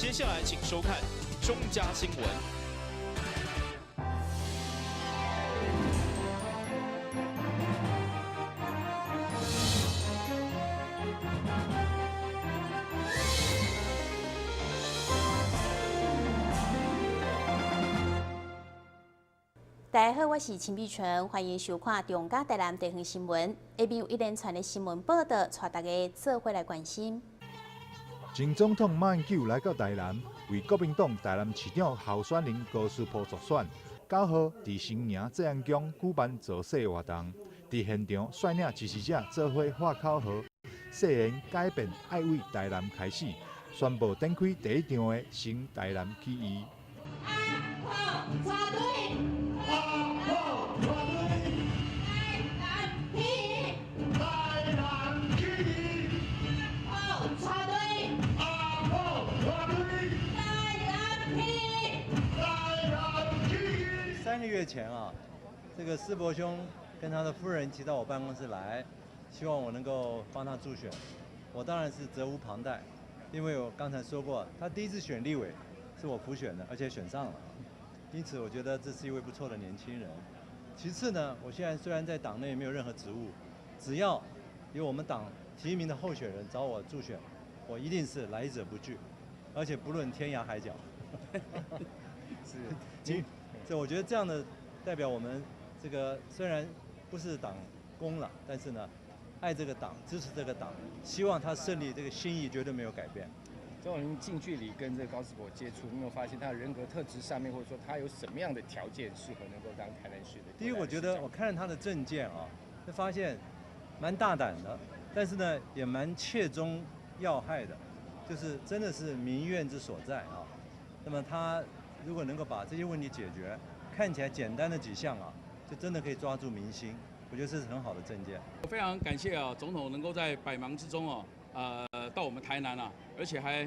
接下来请收看中嘉新闻。大家好，我是陈碧纯，欢迎收看中嘉台南地方新闻。下面有一连串的新闻报道，带大家做伙来关心。前总统马英九来到台南，为国民党台南市长候选人高斯波助选。9号伫新营济安宫举办造势活动，伫现场率领支持者做伙喊口号，誓言改变爱为台南开始，宣布展开第一场的新台南起义。3个月前啊，这个施伯兄跟他的夫人提到我办公室来，希望我能够帮他助选。我当然是责无旁贷，因为我刚才说过，他第一次选立委是我辅选的，而且选上了，因此我觉得这是一位不错的年轻人。其次呢，我现在虽然在党内没有任何职务，只要有我们党提名的候选人找我助选，我一定是来者不拒，而且不论天涯海角。是。所以我觉得这样的代表我们这个虽然不是党工了，但是呢，爱这个党，支持这个党，希望他胜利，这个心意绝对没有改变。总统您近距离跟这个高斯博接触，有没有发现他的人格特质上面，或者说他有什么样的条件适合能够当台南市的？第一，我觉得我看了他的政见啊，就发现蛮大胆的，但是呢也蛮切中要害的，就是真的是民怨之所在啊。那么他如果能够把这些问题解决，看起来简单的几项啊，就真的可以抓住民心。我觉得这是很好的政见。我非常感谢啊，总统能够在百忙之中啊，到我们台南啊，而且还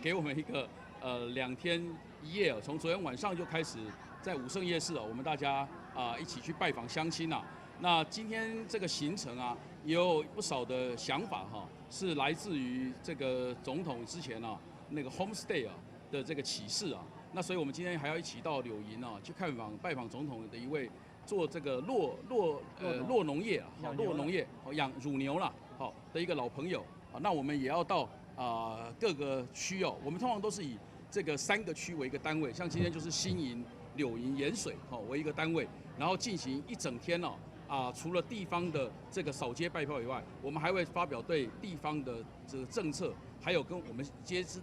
给我们一个2天1夜，从昨天晚上就开始在武圣夜市啊，我们大家一起去拜访乡亲啊。那今天这个行程啊，也有不少的想法哈，是来自于这个总统之前啊那个 homestay 啊的这个启示啊。那所以我们今天还要一起到柳营啊，去拜访总统的一位做这个酪农业啊，酪农业养乳牛啦，好的一个老朋友啊。那我们也要到各个区哦，我们通常都是以这个3个区为一个单位，像今天就是新营、柳营、盐水为一个单位，然后进行一整天哦。除了地方的这个扫街拜票以外，我们还会发表对地方的这个政策，还有跟我们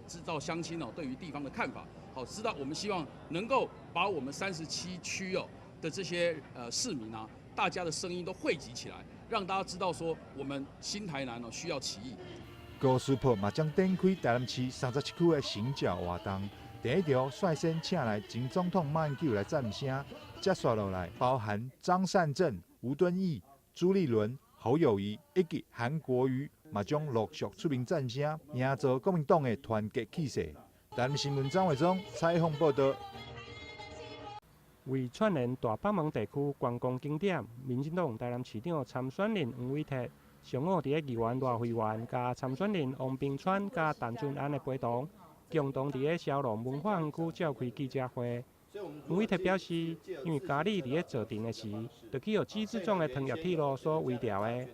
知道乡亲哦对于地方的看法。好，知道我们希望能够把我们37区哦的这些市民啊，大家的声音都汇集起来，让大家知道说我们新台南哦需要起义。高斯博嘛将展开台南市37区的行脚活动，第一条率先请来前总统马英九来赞声，接续落来包含张善政、吴敦义、朱立伦、侯友宜以及韩国瑜嘛将陆续出面赞声，营造国民党的团结气势。台南新闻张伟忠采访报道。为串联大北门地区观光景点，民进党台南市长参选人黄伟哲上午伫议员赖慧媛加参选人王冰川加陈俊安的陪同，共同伫消龙文化园区召开记者会。黄伟哲表示，因为家里伫做阵的时，就去互机制中的糖业铁路所围掉的。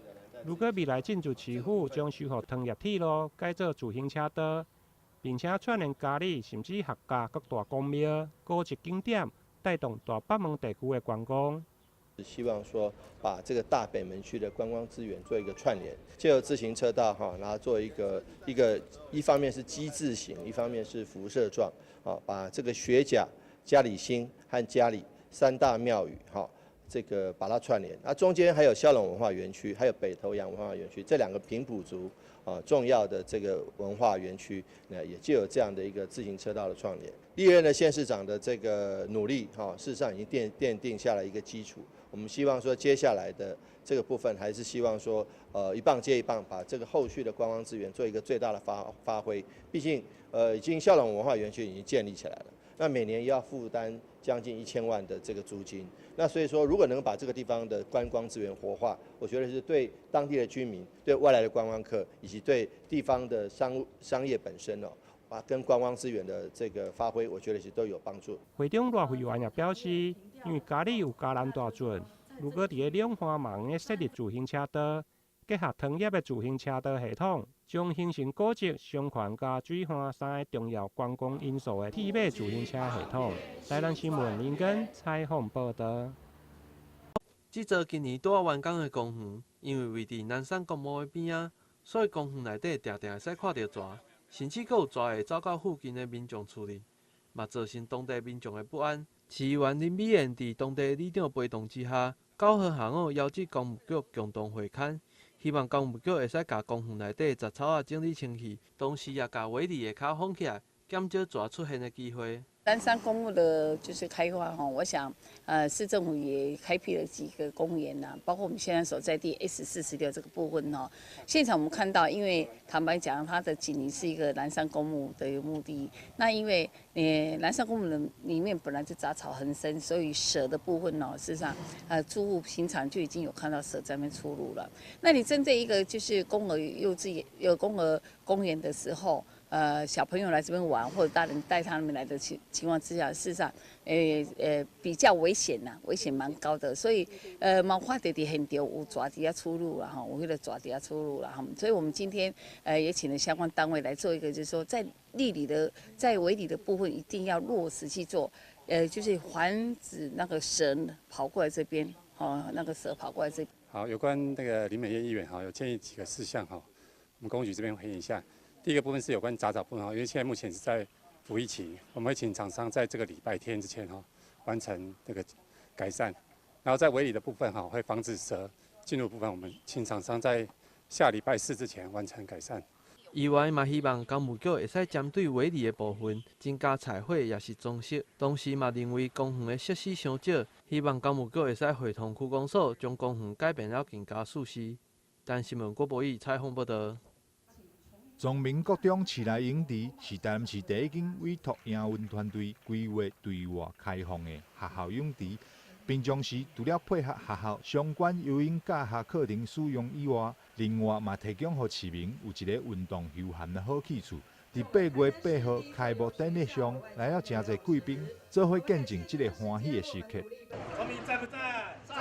如果未来进驻市府将修复糖业铁路改做自行车道，并且串联家里甚至客家各大公庙、古迹景点，带动大北门地区的观光。希望说把这个大北门区的观光资源做一个串联，借由自行车道然后做一方面是机字形，一方面是辐射状把这个学甲、嘉里新和嘉里3大庙宇这个把它串联。中间还有消龙文化园区，还有北投洋文化园区，这2个平埔族重要的这个文化园区，也就有这样的一个自行车道的串联。历任的县市长的这个努力事实上已经奠定下来一个基础。我们希望说接下来的这个部分，还是希望说一棒接一棒，把这个后续的观光资源做一个最大的发挥。毕竟已经消龙文化园区已经建立起来了。那每年要负担将近1000万的这个租金，那所以说，如果能把这个地方的观光资源活化，我觉得是对当地的居民、对外来的观光客以及对地方的商业本身跟观光资源的这个发挥，我觉得是都有帮助。会长赖慧媛也表示，因为家里有家人大船，如果伫个两岸网的设立自行车道，结合专业的自行车道系统，将形成高质、上宽加水岸三个重要观光因素的铁马自行车系统。台南新闻林根采访报道。这座今年拄完工的公园，因为位伫南山公墓的边仔，所以公园内底常常会使看到蛇，甚至佫有蛇会走到附近的民众厝里，嘛造成当地民众的不安。市议员林美燕伫当地里长陪同之下，9号下午邀请公务局共同会勘，希望公务局会使甲公园内底杂草啊整理清气，同时也甲围篱的脚封起来，减少蛇出现的机会。南山公路的就是开发哈，我想市政府也开辟了几个公园呐，包括我们现在所在地 S46这个部分哈。现场我们看到，因为坦白讲，它的紧邻是一个南山公墓的一个墓地，那因为南山公墓的里面本来就杂草横生，所以蛇的部分呢，事实上住户平常就已经有看到蛇在那边出入了。那你针对一个就是公儿幼稚园有公儿公园的时候。小朋友来这边玩，或者大人带他们来的情况之下，事实上，比较危险呐，危险蛮高的，所以毛发弟弟很丢，有抓底下出入了哈，我为了抓底下出入了哈，所以我们今天也请了相关单位来做一个，就是说在围篱的部分一定要落实去做，就是防止那个蛇跑过来这边，那个蛇跑过来这边。好，有关那个林美燕议员有建议几个事项我们公局这边回应一下。第一个部分是有关杂草部分因为现在目前是在服役期，我们会请厂商在这个礼拜天之前完成那个改善，然后在围篱的部分会防止蛇进入部分，我们请厂商在下礼拜4之前完成改善。议员嘛希望公务局会使针对围篱的部分增加彩绘也是装饰，同时嘛认为公园的设施伤少，希望公务局会使会同区公所将公园改变了更加舒适。但新闻郭博义采访报道。庄民国中市内营地是台南市第一间委托营运团队规划对外开放的学校泳池。平常时除了配合学校相关游泳教学课程使用以外，另外嘛提供予市民有一个运动休闲的好去处。伫8月8号开幕典礼上，来了真侪贵宾，做伙见证这个欢喜的时刻。崇明在不在？在。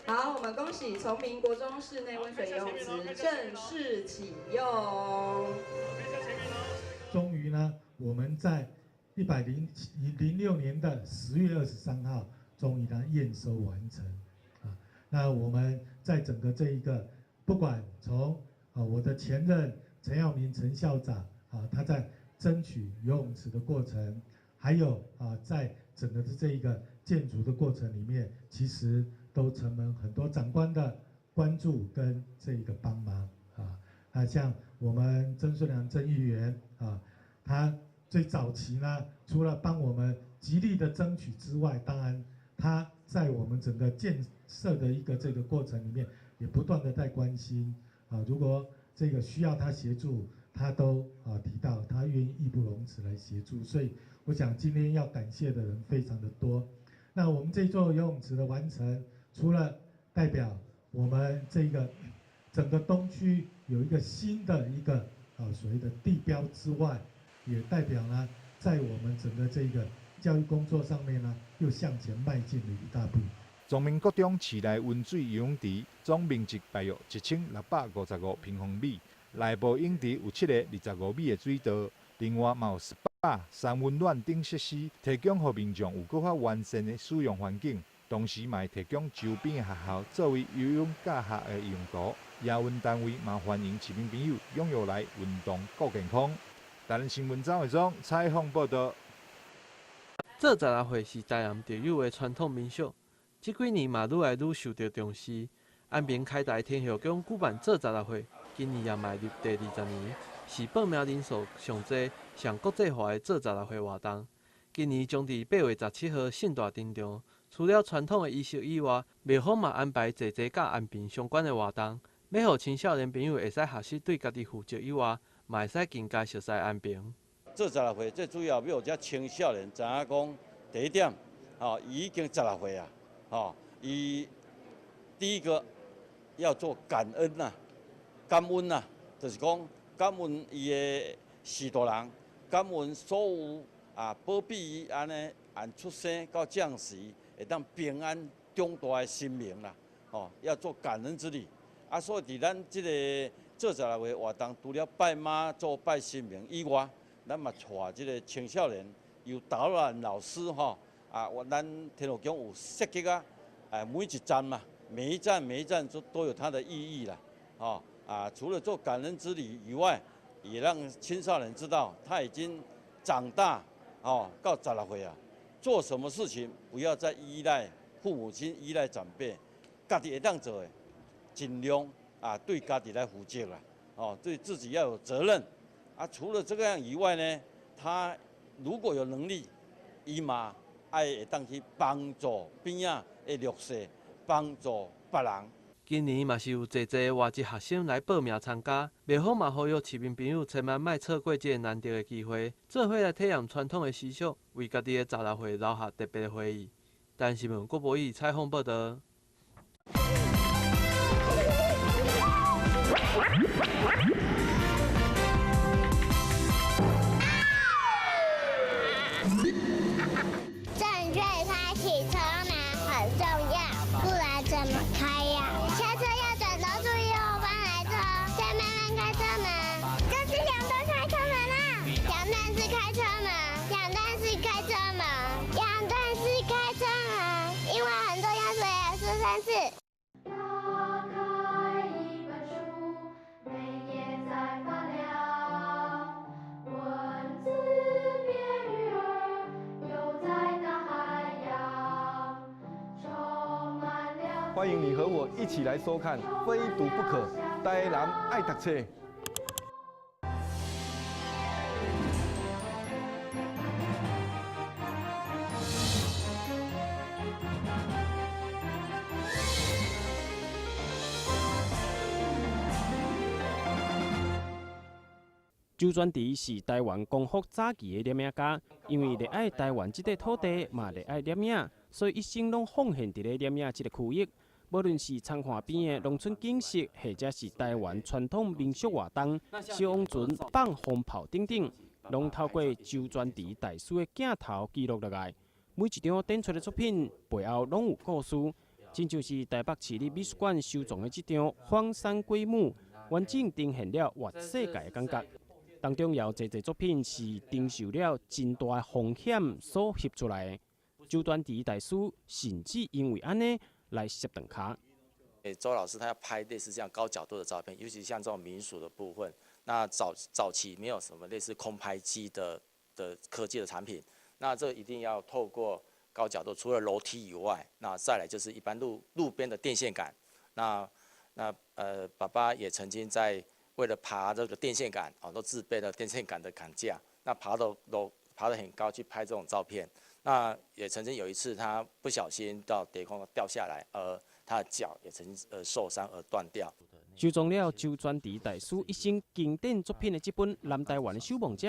好，我们恭喜崇明国中室内温水游泳池正式启用。终于呢，我们在106年的10月23号，终于呢验收完成。那我们在整个这一个，不管从我的前任陈耀明陈校长他在争取游泳池的过程，还有在整个的这一个建筑的过程里面，其实都承蒙很多长官的关注跟这个帮忙像我们曾顺良曾议员他最早期呢，除了帮我们极力的争取之外，当然他在我们整个建设的一个这个过程里面，也不断的在关心如果这个需要他协助，他都提到他愿意义不容辞来协助，所以我想今天要感谢的人非常的多。那我们这座游泳池的完成，除了代表我们这个整个东区有一个新的一个所谓的地标之外，也代表呢，在我们整个这个教育工作上面呢，又向前迈进了一大步。庄民国中市内温水游泳池总面积大约1655平方米，内部泳池有7个25米的水道，另外嘛有SPA、三温暖等设施，提供予民众有更较完善的使用环境。同时嘛，提供周边的学校作为游泳教学的用途。亚运单位嘛欢迎市民朋友踊跃来运动顾健康。台南新闻张伟忠采访报道。做十六岁是台南特有的传统民俗，这几年嘛愈来愈受到重视。安平开大天后宫举办做十六岁，今年也迈入第20年，是报名人数上济、上国际化的做十六岁活动。今年将伫8月17号盛大登场。除了传统的仪式以外，庙方嘛安排侪甲安平相关的活动，要互青少年朋友会使学习对家己负责以外，嘛会使更加熟悉安平。做十六岁最主要要有青少年知影讲第一点，伊已经16岁啊，伊第一个要做感恩呐、感恩呐，就是讲感恩伊的许大人，感恩所有保庇伊安尼出生到降时会当平安长大的生命啦。要做感恩之礼。所以伫咱这个做16岁活动，除了拜妈祖、拜神明以外，咱嘛带这个青少年由导览老师咱天后宫有设计每一站嘛，每一站都有它的意义啦。除了做感恩之礼以外，也让青少年知道他已经长大到16岁啊，做什么事情不要再依赖父母亲、依赖长辈，家己会当做的，尽量对家己来负责啦。对自己要有责任。除了这个样以外呢，他如果有能力，伊嘛会当去帮助边仔的弱势，帮助别人。今年嘛是有侪外籍学生来报名参加，袂好嘛呼吁市民朋友千万莫错过这个难得的机会，做伙来体验传统的习俗，为家己的16岁留下特别的回忆。但新闻郭博义采访报道。正确开启车门很重要，不然怎么开呀？下车要转头注意后方来车，再慢慢开车门。这是两段开车门啊！两段式开车门，两段式开车门，两段式开车门，因为很多要说也说3次。打开一本书，每页在发亮，文字变鱼儿，游在大海洋，充满了。欢迎你和我一起来收看《非读不可》，台南爱读册。周转池是台湾光复早期的摄影家，因为热爱台湾这块土地，嘛热爱摄影，所以一生拢奉献伫咧摄影这个区域。无论是参看边的农村景色，或者是台湾传统民俗活动、消防船、放风炮等等，拢透过周转池大师的镜头记录落来。每一张展出的作品背后拢有故事，亲像是台北市立美术馆收藏的这张《荒山鬼母》，完整呈现了活世界的感觉。当中也有侪作品是承受了真大的风险所翕出来的。周端池大师甚至因为安尼来摄断脚。周老师他要拍类似这样高角度的照片，尤其像这种民俗的部分，那早期没有什么类似空拍机的科技的产品，那这一定要透过高角度，除了楼梯以外，那再来就是一般路边的电线杆。爸爸也曾经在为了爬这个电线杆，都自备了电线杆的杆架，那爬得很高去拍这种照片。那也曾经有一次，他不小心到地空掉下来，他的脚也曾经受伤而断掉。收藏了周转池大师一生经典作品的这本《南台湾的守望者》，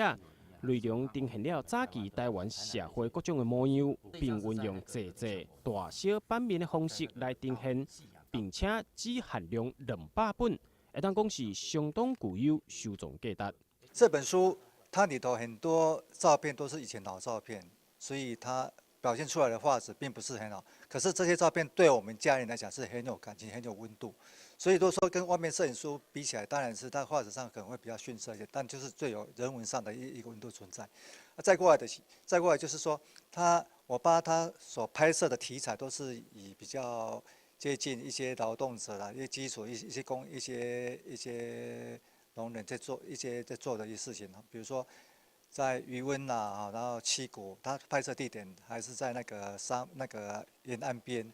内容呈现了早期台湾社会各种的模样，并运用侪大小版面的方式来呈现，并且只限量200本。会当讲是相当具有收藏价值。这本书它里头很多照片都是以前老照片，所以它表现出来的画质并不是很好。可是这些照片对我们家人来讲是很有感情、很有温度。所以都说跟外面摄影书比起来，当然是它画质上可能会比较逊色一些，但就是最有人文上的一个温度存在。再过来就是说，我爸他所拍摄的题材都是以比较接近一些劳动者啦，一些基础一些农人在做的一些事情，比如说在渔温啦，然后七股，他拍摄地点还是在那个沿岸边，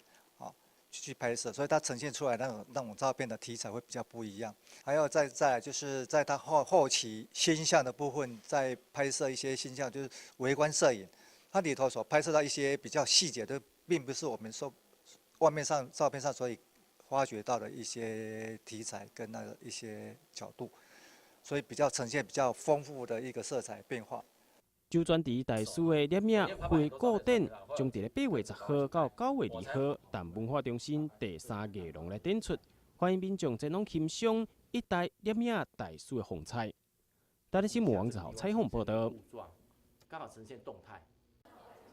去拍摄，所以它呈现出来那种照片的题材会比较不一样。还有再来就是在它后期星象的部分，在拍摄一些星象，就是微观摄影，它里头所拍摄到一些比较细节的，并不是我们说外面上照片上所以发掘到的一些题材跟那个一些角度，所以呈现比较丰富的一个色彩变化。周转池大师的摄影会固定，将伫咧8月10号到9月2号，但文化中心第3艺廊来展出，欢迎民众前往欣赏一代摄影大师的风采。台湾新闻网1号采访报道。刚好呈现动态。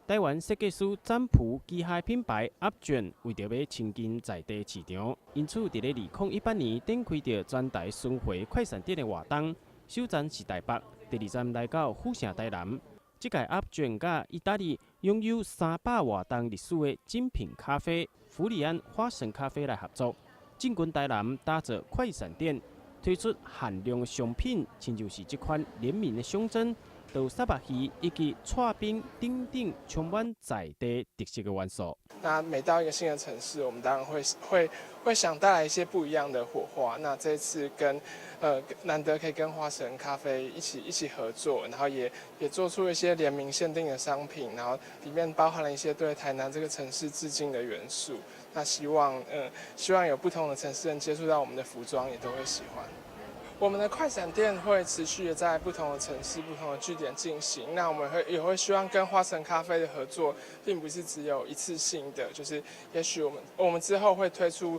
台湾设计师占卜机械品牌Upjohn为着要亲近在地市场，因此伫咧2018年展开着全台巡回快闪店的活动。首站是台北，第2站来到府城台南。这届 Upjohn 甲意大利拥有300多档历史的精品咖啡弗里安花神咖啡来合作，进军台南打造快闪店，推出限量商品，亲就是这款联名的象征。豆沙白鱼以及串冰等等，充满在地特色的元素。那每到一个新的城市，我们当然会想带来一些不一样的火花。那这一次难得可以跟花神咖啡一起合作，然后也做出一些联名限定的商品，然后里面包含了一些对台南这个城市致敬的元素。那希望有不同的城市人接触到我们的服装，也都会喜欢。我们的快闪店会持续的在不同的城市、不同的据点进行。那我们也会希望跟花神咖啡的合作，并不是只有一次性的，就是也许我们之后会推出，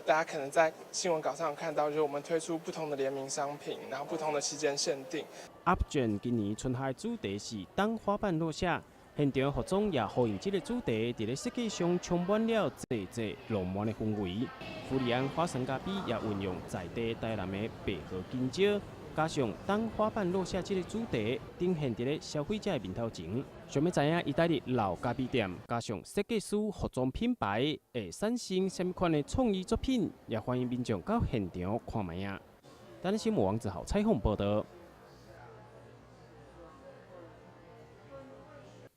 大家可能在新闻稿上有看到，就是我们推出不同的联名商品，然后不同的期间限定。Upjohn 今年春夏主题是当花瓣落下。现场服装也呼应这个主题，伫咧设计上充满了济浪漫的氛围。弗里安花神咖啡也运用在地台南的百合金蕉，加上当花瓣落下这个主题，呈现伫咧消费者的面头前。想要知影意大利老咖啡店加上设计师服装品牌会产生什么款的创意作品，也欢迎民众到现场看卖啊。台湾新闻网1号采访报道。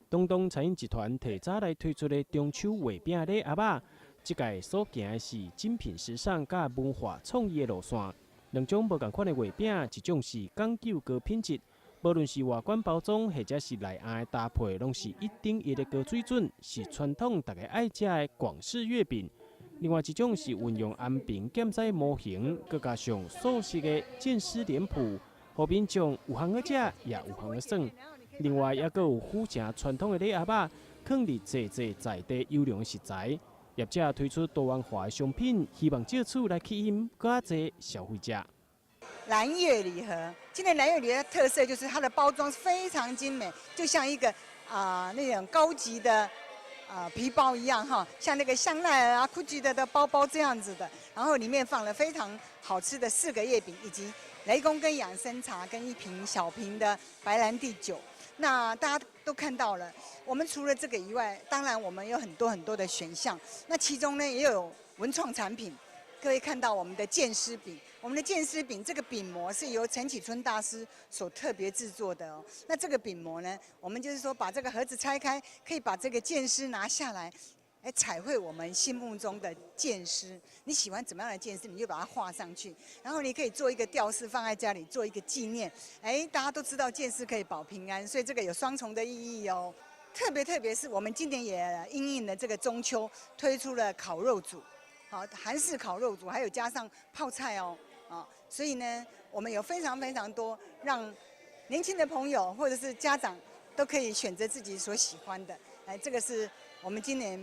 东东餐饮集团提早来推出的中秋月饼礼盒仔，这届所行的是精品时尚甲文化创意的路线。两种无同款的月饼，一种是讲究高品质，无论是外观包装或者是内涵的搭配，拢是一等一的高水准，是传统大家爱食的广式月饼。另外一种是运用安平建材模型，佮加上素食的剑丝脸谱，互民众有行去食，也有行去耍。另外，也阁有府城传统的礼盒仔，放入济在地优良的食材。业者推出多元化的商品，希望借此来吸引更多消费者。蓝月礼盒，今年蓝月礼盒的特色就是它的包装非常精美，就像一个那种高级的皮包一样哈，像那个香奈儿啊、GUCCI 的包包这样子的。然后里面放了非常好吃的4个月饼，以及雷公跟养生茶跟1瓶小瓶的白兰地酒。那大家都看到了，我们除了这个以外，当然我们有很多的选项。那其中呢也有文创产品，各位看到我们的剑丝饼，我们的剑丝饼这个饼模是由陈启春大师所特别制作的哦。那这个饼模呢，我们就是说把这个盒子拆开，可以把这个剑丝拿下来。来彩绘我们心目中的剑丝，你喜欢怎么样的剑丝，你就把它画上去，然后你可以做一个吊饰放在家里做一个纪念。大家都知道剑丝可以保平安，所以这个有双重的意义哦。特别是我们今年也因应了这个中秋，推出了烤肉组，好，韩式烤肉组，还有加上泡菜哦，所以呢，我们有非常多让年轻的朋友或者是家长都可以选择自己所喜欢的。这个是我们今年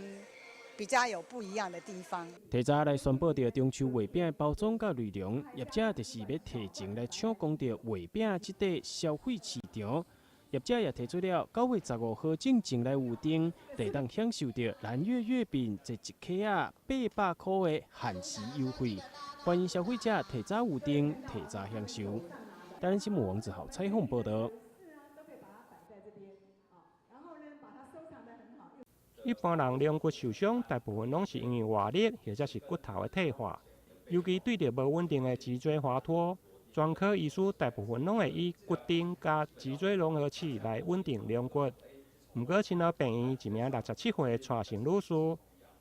比较有不一样的地方。提早来宣布着中秋月饼的包装甲内容，业者就是要提前来抢攻着月饼这块消费市场。业者也提出了9月15号进前来预订，就当享受着蓝月月饼这一克啊800块的限时优惠，欢迎消费者提早预订，提早享受。台湾新闻网1号采访报道。一般人两骨受伤，大部分拢是因为外力或者是骨头的退化，尤其对着无稳定的脊椎滑脱，专科医师大部分拢会以骨钉加脊椎融合器来稳定两骨。不过，亲老病院一名67岁的蔡姓女士，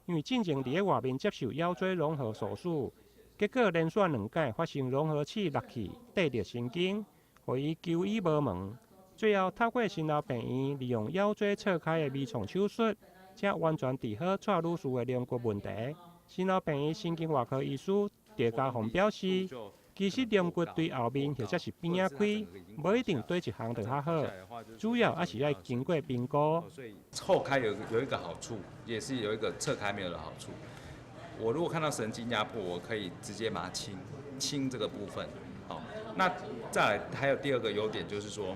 因为进前伫外面接受腰椎融合手术，结果连续2届发生融合器落去对着神经，互伊求医无门。最后透过新老病院利用腰椎侧开的微创手术，才完全治好蔡女士的两骨问题。新老病院神经外科医师赵家宏表示，其实两骨对后面或者是边仔开，无一定对一项就较好，主要还是要经过评估。后开有一个好处，也是有一个侧开没有的好处。我如果看到神经压迫，我可以直接把它清这个部分，那再来还有第二个优点就是说，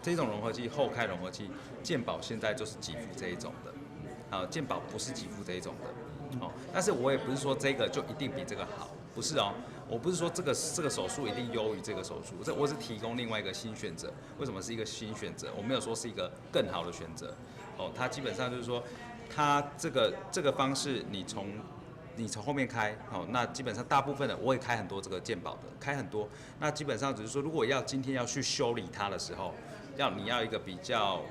这种融合器后开融合器，健保现在就是给付这一种的，健保不是给付这一种的，但是我也不是说这个就一定比这个好，不是哦。我不是说这个手术一定优于这个手术，我是提供另外一个新选择。为什么是一个新选择？我没有说是一个更好的选择。它基本上就是说，它这个方式，你从后面开，那基本上大部分的我也开很多这个健保的，开很多。那基本上只是说，如果今天要去修理它的时候，你要一个比较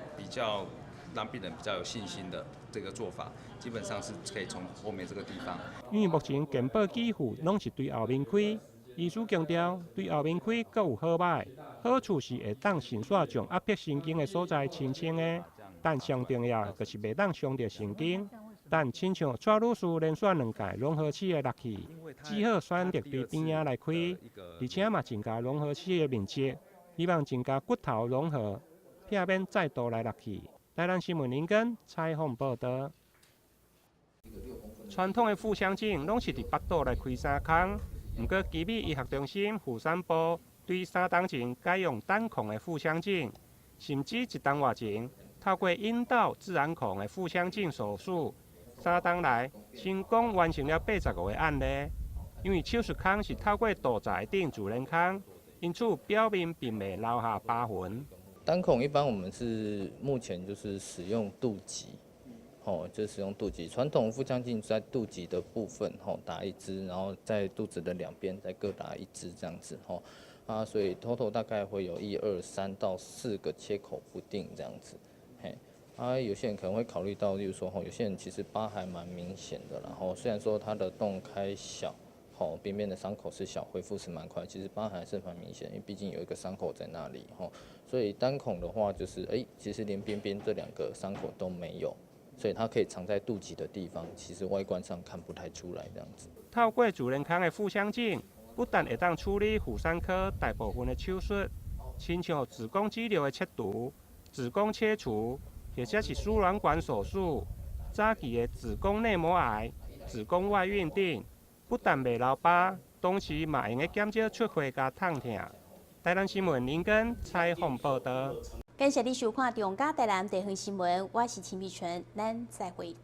让病人比较有信心的这个做法，基本上是可以从后面这个地方。因为目前健保给付拢是对后面开，医师强调对后面开各有好歹，好处是会当迅速将压迫神经的所在清清的，但上重要就是袂当伤到神经。但亲像蔡女士连续2届融合器的落去，只好选择对边仔来开，而且嘛增加融合器的面积，希望增加骨头融合，避免再度来落去。台南新闻林根采访报道。传统的腹腔镜拢是伫北岛来开3空，不过奇美医学中心妇产部对3档前改用单孔的腹腔镜，甚至1档外前透过阴道自然孔的腹腔镜手术，3档来成功完成了85个案例。因为手术孔是透过肚脐顶自然孔，因此表面并未留下疤痕。单孔一般我们是目前就是使用肚脐，就是使用肚脐。传统腹腔镜在肚脐的部分，打1支，然后在肚子的2边再各打1支这样子，所以 total 大概会有1、2、3到4个切口不定这样子，有些人可能会考虑到，例如说，有些人其实疤还蛮明显的，然后虽然说它的洞开小。边边的伤口是小，恢复是蛮快，其实疤痕还是蛮明显，因为毕竟有一个伤口在那里，所以单孔的话就是，其实连边边这2个伤口都没有，所以它可以藏在肚脐的地方，其实外观上看不太出来这样子。透过自然孔的腹腔镜，不但会当处理妇产科大部分的手术，亲像子宫肌瘤的切除、子宫切除，或者是输卵管手术、早期的子宫内膜癌、子宫外孕等。不但袂留疤，同时嘛用个减少出血甲痛痛。台南新闻林根采访报道。感谢你收看《中嘉台南地方新闻》，我是陈美纯，咱再会。